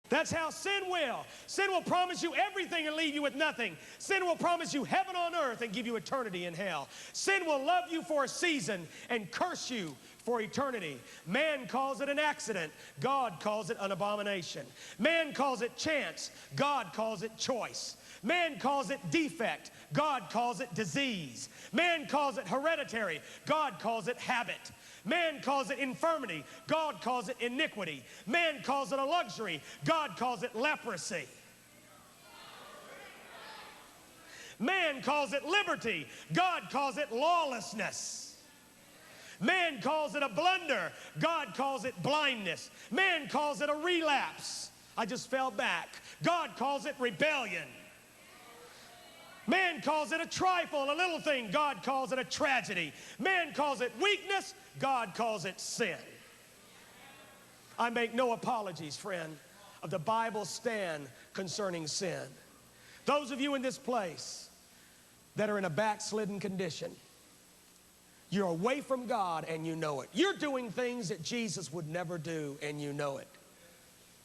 That's how sin will. Sin will promise you everything and leave you with nothing. Sin will promise you heaven on earth and give you eternity in hell. Sin will love you for a season and curse you for eternity. Man calls it an accident. God calls it an abomination. Man calls it chance. God calls it choice. Man calls it defect. God calls it disease. Man calls it hereditary. God calls it habit. Man calls it infirmity. God calls it iniquity. Man calls it a luxury. God calls it leprosy. Man calls it liberty. God calls it lawlessness. Man calls it a blunder. God calls it blindness. Man calls it a relapse. I just fell back. God calls it rebellion. Man calls it a trifle, a little thing. God calls it a tragedy. Man calls it weakness. God calls it sin. I make no apologies, friend, of the Bible's stand concerning sin. Those of you in this place that are in a backslidden condition, you're away from God and you know it. You're doing things that Jesus would never do and you know it.